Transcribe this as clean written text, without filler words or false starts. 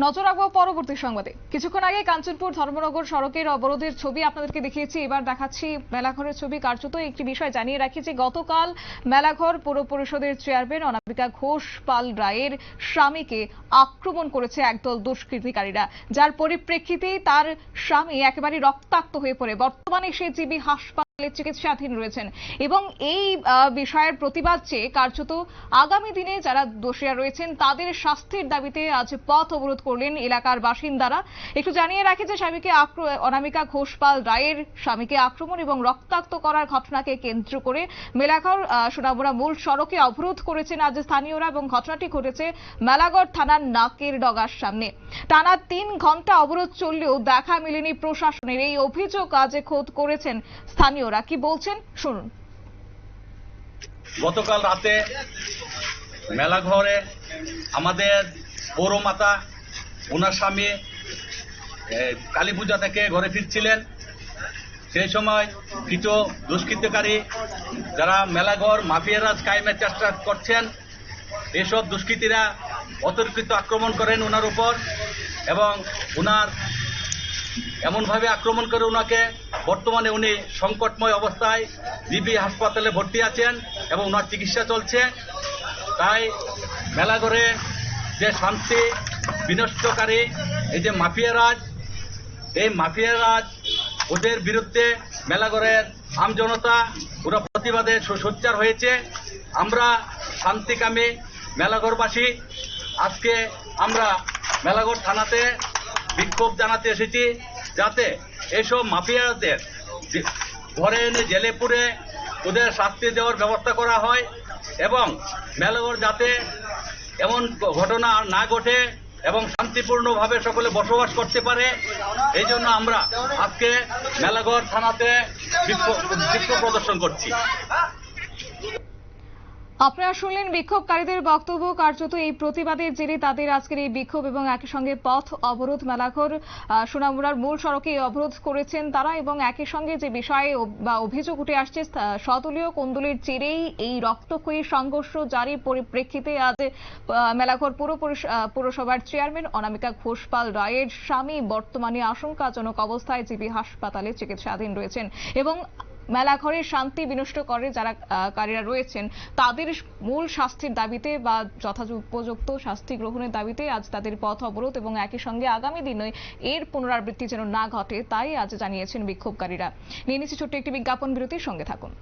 নজর রাখবো পরবর্তী সংবাদে। কিছুক্ষণ আগে কাঞ্চনপুর ধর্মনগর সড়কের অবরোধের ছবি আপনাদেরকে দেখিয়েছি, এবার দেখাচ্ছি মেলাঘরের ছবি। কার্যত একটি বিষয় জানিয়ে রাখি যে গতকাল মেলাঘর পৌর পরিষদের চেয়ারম্যান অনামিকা ঘোষ পাল রায়ের স্বামীকে আক্রমণ করেছে একদল দুষ্কৃতিকারীরা, যার পরিপ্রেক্ষিতেই তার স্বামী একেবারে রক্তাক্ত হয়ে পড়ে বর্তমানে সে জিবি হাসপাতালে চিকিৎসাধীন রয়েছেন। এবং এই বিষয়ের প্রতিবাদ চেয়ে কার্যত আগামী দিনে যারা দোষীরা রয়েছেন তাদের শাস্তির দাবিতে আজ পথ অবরোধ করলেন এলাকার বাসিন্দারা। একটু জানিয়ে রাখি যে অনামিকা ঘোষ পাল রায়ের স্বামীকে আক্রমণ এবং রক্তাক্ত করার ঘটনাকে কেন্দ্র করে মেলাঘর সোনামুড়া মূল সড়কে অবরোধ করেছেন আজ স্থানীয়রা, এবং ঘটনাটি ঘটেছে মেলাঘর থানার নাকের ডগার সামনে। টানা 3 ঘন্টা অবরোধ চললেও দেখা মেলেনি প্রশাসনের। এই অভিযোগ আজ খোদ করেছেন স্থানীয়রা। কি বলছেন শুনুন। গতকাল রাতে মেলাঘরে আমাদের পৌরমাতা ওনার স্বামী কালী পূজা থেকে ঘরে ফিরছিলেন। সেই সময় কিছু দুষ্কৃতকারী যারা মেলাঘর মাফিয়ারাজ কায়েমের চেষ্টা করছেন, এসব দুষ্কৃতীরা অতর্কিত আক্রমণ করেন ওনার উপর, এবং ওনার এমনভাবে আক্রমণ করে ওনাকে বর্তমানে উনি সংকটময় অবস্থায় জিবি হাসপাতালে ভর্তি আছেন এবং ওনার চিকিৎসা চলছে। তাই মেলাঘরে যে শান্তি বিনষ্টকারী এই যে মাফিয়ারাজ, এই মাফিয়ারাজ ওদের বিরুদ্ধে মেলাঘরের আমজনতা পুরো প্রতিবাদে সোচ্চার হয়েছে। আমরা শান্তিকামী মেলাঘরবাসী আজকে আমরা মেলাঘর থানাতে বিক্ষোভ জানাতে এসেছি, যাতে এইসব মাফিয়াদের ধরে এনে জেলে পুরে ওদের শাস্তি দেওয়ার ব্যবস্থা করা হয়, এবং মেলাঘর যাতে এমন ঘটনা না ঘটে এবং শান্তিপূর্ণভাবে সকলে বসবাস করতে পারে, এই জন্য আমরা আজকে মেলাঘর থানাতে বিক্ষোভ প্রদর্শন করছি। আপনারা শুনলেন বিক্ষোভকারীদের বক্তব্য। কার্যত এই প্রতিবাদের জেরে তাদের আজকের এই বিক্ষোভ এবং একই সঙ্গে পথ অবরোধ। মেলাঘর সোনামুড়ার মূল সড়কে অবরোধ করেছেন তারা, এবং একই সঙ্গে যে বিষয়ে বা অভিযোগ উঠে আসছে স্বদলীয় কোন্দলের জেরেই এই রক্তক্ষয়ী সংঘর্ষ, জারি পরিপ্রেক্ষিতে আজ মেলাঘর পৌরসভার চেয়ারম্যান অনামিকা ঘোষ পাল রায়ের স্বামী বর্তমানে আশঙ্কাজনক অবস্থায় জিবি হাসপাতালে চিকিৎসাধীন রয়েছেন। এবং মেলাঘরের শান্তি বিনষ্ট করে যারা কারীরা রয়েছেন তাদের মূল শাস্তির দাবিতে বা যথোপযুক্ত শাস্তি গ্রহণের দাবিতে আজ তাদের পথ অবরোধ, এবং একই সঙ্গে আগামী দিনে এর পুনরাবৃত্তি যেন না ঘটে তাই আজ জানিয়েছেন বিক্ষোভকারীরা। নিয়ে নিচ্ছি ছোট্ট একটি বিজ্ঞাপন বিরতির সঙ্গে থাকুন।